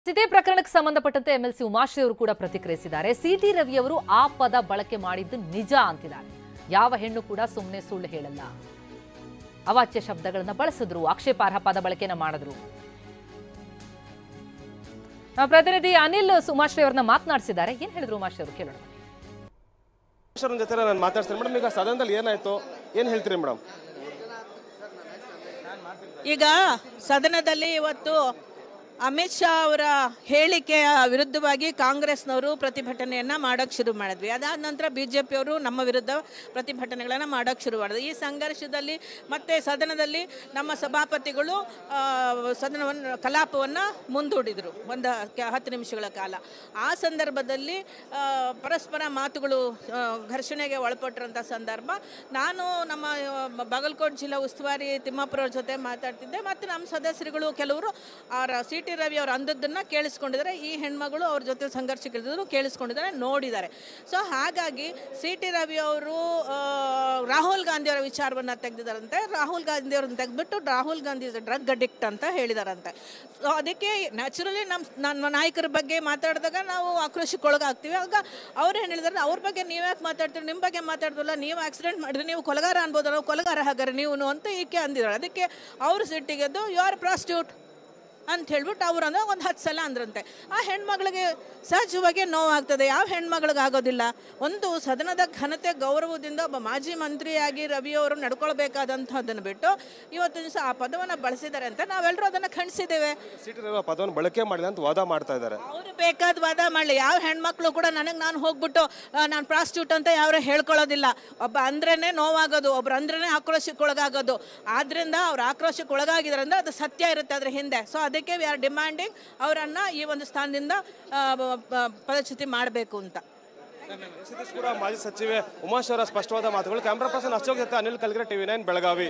ಇದೇ ಪ್ರಕರಣಕ್ಕೆ ಸಂಬಂಧಪಟ್ಟಂತೆ ಎಂಎಲ್ಸಿ ಉಮಾಶ್ರೀ ಅವರು ಕೂಡ ಪ್ರತಿಕ್ರಿಯಿಸಿದ್ದಾರೆ. ಸಿಟಿ ರವಿ ಅವರು ಆ ಪದ ಬಳಕೆ ಮಾಡಿದ್ದು ನಿಜ ಅಂತಿದ್ದಾರೆ. ಯಾವ ಹೆಣ್ಣು ಕೂಡ ಸುಮ್ಮನೆ ಸುಳ್ಳು ಹೇಳಲ್ಲ. ಅವಾಚ್ಯ ಶಬ್ದಗಳನ್ನು ಬಳಸಿದ್ರು, ಆಕ್ಷೇಪಾರ್ಹ ಪದ ಬಳಕೆನ ಮಾಡಿದ್ರು. ನಮ್ಮ ಪ್ರತಿನಿಧಿ ಅನಿಲ್ ಉಮಾಶ್ರೀ ಅವರನ್ನ ಮಾತನಾಡಿಸಿದ್ದಾರೆ. ಏನ್ ಹೇಳಿದ್ರು ಉಮಾಶ್ರೀ ಅವರು ಕೇಳೋಣ. ಜೊತೆ ನಾನು ಮಾತಾಡ್ತೀನಿ ಮೇಡಮ್. ಈಗ ಸದನದಲ್ಲಿ ಏನಾಯ್ತು, ಏನ್ ಹೇಳ್ತೀರಿ ಮೇಡಮ್? ಈಗ ಸದನದಲ್ಲಿ ಇವತ್ತು ಅಮಿತ್ ಶಾ ಅವರ ಹೇಳಿಕೆಯ ವಿರುದ್ಧವಾಗಿ ಕಾಂಗ್ರೆಸ್ನವರು ಪ್ರತಿಭಟನೆಯನ್ನ ಮಾಡೋಕೆ ಶುರು ಮಾಡಿದ್ವಿ. ಅದಾದ ನಂತರ ಬಿಜೆಪಿಯವರು ನಮ್ಮ ವಿರುದ್ಧ ಪ್ರತಿಭಟನೆಗಳನ್ನು ಮಾಡೋಕೆ ಶುರು ಮಾಡಿದ್ರು. ಈ ಸಂಘರ್ಷದಲ್ಲಿ ಮತ್ತೆ ಸದನದಲ್ಲಿ ನಮ್ಮ ಸಭಾಪತಿಗಳು ಸದನವನ್ನು ಕಲಾಪವನ್ನು ಮುಂದೂಡಿದರು ಒಂದು 10 ನಿಮಿಷಗಳ ಕಾಲ. ಆ ಸಂದರ್ಭದಲ್ಲಿ ಪರಸ್ಪರ ಮಾತುಗಳು ಘರ್ಷಣೆಗೆ ಒಳಪಟ್ಟಿರೋಂಥ ಸಂದರ್ಭ. ನಾನು ನಮ್ಮ ಬಾಗಲಕೋಟೆ ಜಿಲ್ಲಾ ಉಸ್ತುವಾರಿ ತಿಮ್ಮಾಪುರವ್ರ ಜೊತೆ ಮಾತಾಡ್ತಿದ್ದೆ. ಮತ್ತು ನಮ್ಮ ಸದಸ್ಯರುಗಳು ಕೆಲವರು ಸಿಟಿ ರವಿ ಅವರು ಅಂದದ್ದನ್ನು ಕೇಳಿಸ್ಕೊಂಡಿದ್ದಾರೆ. ಈ ಹೆಣ್ಮಗಳು ಅವ್ರ ಜೊತೆ ಸಂಘರ್ಷಕ್ಕಿಳಿದ್ರು ಕೇಳಿಸ್ಕೊಂಡಿದ್ದಾರೆ, ನೋಡಿದ್ದಾರೆ. ಸೊ ಹಾಗಾಗಿ ಸಿಟಿ ರವಿ ಅವರು ರಾಹುಲ್ ಗಾಂಧಿ ಅವರ ವಿಚಾರವನ್ನು ತೆಗೆದಿದ್ದಾರಂತೆ. ರಾಹುಲ್ ಗಾಂಧಿ ಅವ್ರನ್ನ ತೆಗೆದ್ಬಿಟ್ಟು Rahul Gandhi is drug addict ಅಂತ ಹೇಳಿದಾರಂತೆ. ಸೊ ಅದಕ್ಕೆ ನ್ಯಾಚುರಲಿ ನಮ್ಮ ನಾಯಕರ ಬಗ್ಗೆ ಮಾತಾಡಿದಾಗ ನಾವು ಆಕ್ರೋಶಕ್ಕೆ ಒಳಗಾಗ್ತೀವಿ. ಆಗ ಅವ್ರು ಏನು ಹೇಳಿದಾರೆ, ಅವ್ರ ಬಗ್ಗೆ ನೀವು ಯಾಕೆ ಮಾತಾಡ್ತೀರಿ, ನಿಮ್ಮ ಬಗ್ಗೆ ಮಾತಾಡ್ದಲ್ಲ, ನೀವು ಆಕ್ಸಿಡೆಂಟ್ ಮಾಡಿದ್ರೆ ನೀವು ಕೊಲೆಗಾರ ಅನ್ಬೋದಲ್ಲ, ಕೊಲೆಗಾರ ಹಾಗಾರೆ ನೀವು ಅಂತ ಈಕೆ ಅಂದಿದ್ದಾರೆ. ಅದಕ್ಕೆ ಅವರು ಸಿಟ್ಟಿಗೆದ್ದು ಯು ಆರ್ ಪ್ರಾಸ್ಟಿಟ್ಯೂಟ್ ಅಂತ ಹೇಳ್ಬಿಟ್ಟು ಅವ್ರು ಅಂದ್ರೆ ಒಂದು 10 ಸಲ ಅಂದ್ರಂತೆ. ಆ ಹೆಣ್ಮಗಳಿಗೆ ಸಹಜವಾಗಿ ನೋವಾಗ್ತದೆ. ಯಾವ ಹೆಣ್ಮಗಳಿಗೆ ಆಗೋದಿಲ್ಲ? ಒಂದು ಸದನದ ಘನತೆ ಗೌರವದಿಂದ ಒಬ್ಬ ಮಾಜಿ ಮಂತ್ರಿಯಾಗಿ ರವಿಯವರು ನಡ್ಕೊಳ್ಬೇಕಾದಂಥದ್ದನ್ನು ಬಿಟ್ಟು ಇವತ್ತು ದಿವಸ ಆ ಪದವನ್ನು ಬಳಸಿದ್ದಾರೆ ಅಂತ ನಾವೆಲ್ಲರೂ ಅದನ್ನು ಖಂಡಿಸಿದ್ದೇವೆ. ಪದವನ್ನು ಬಳಕೆ ಮಾಡಿಲ್ಲ ಅಂತ ವಾದ ಮಾಡ್ತಾ ಇದ್ದಾರೆ. ಅವರು ಬೇಕಾದ ವಾದ ಮಾಡಲಿ. ಯಾವ ಹೆಣ್ಮಕ್ಳು ಕೂಡ ನಾನು ಹೋಗ್ಬಿಟ್ಟು ನಾನು ಪ್ರಾಸ್ಟಿಟ್ಯೂಟ್ ಅಂತ ಯಾರು ಹೇಳ್ಕೊಳ್ಳೋದಿಲ್ಲ. ಒಬ್ಬ ಅಂದ್ರೇನೆ ನೋವಾಗೋದು, ಒಬ್ರು ಅಂದ್ರೇನೆ ಆಕ್ರೋಶಕ್ಕೆ ಒಳಗಾಗೋದು. ಆದ್ರಿಂದ ಅವ್ರು ಆಕ್ರೋಶಕ್ಕೆ ಒಳಗಾಗಿದ್ದಾರೆ ಅಂದ್ರೆ ಅದು ಸತ್ಯ ಇರುತ್ತೆ ಅದ್ರ ಹಿಂದೆ. ಸೊ ಅದಕ್ಕೆ ವಿ ಆರ್ ಡಿಮ್ಯಾಂಡಿಂಗ್ ಅವರನ್ನ ಈ ಒಂದು ಸ್ಥಾನದಿಂದ ಪದಚ್ಯುತಿ ಮಾಡಬೇಕು ಅಂತ. ಮಾಜಿ ಸಚಿವೆ ಉಮಾಶ್ರೀ ಅವರ ಸ್ಪಷ್ಟವಾದ ಮಾತುಗಳು. ಕ್ಯಾಮ್ರಾ ಪರ್ಸನ್ ಅಶೋಕ್ ಜೊತೆ ಅನಿಲ್ ಕಲ್ಗರೆ, TV9 ಬೆಳಗಾವಿ.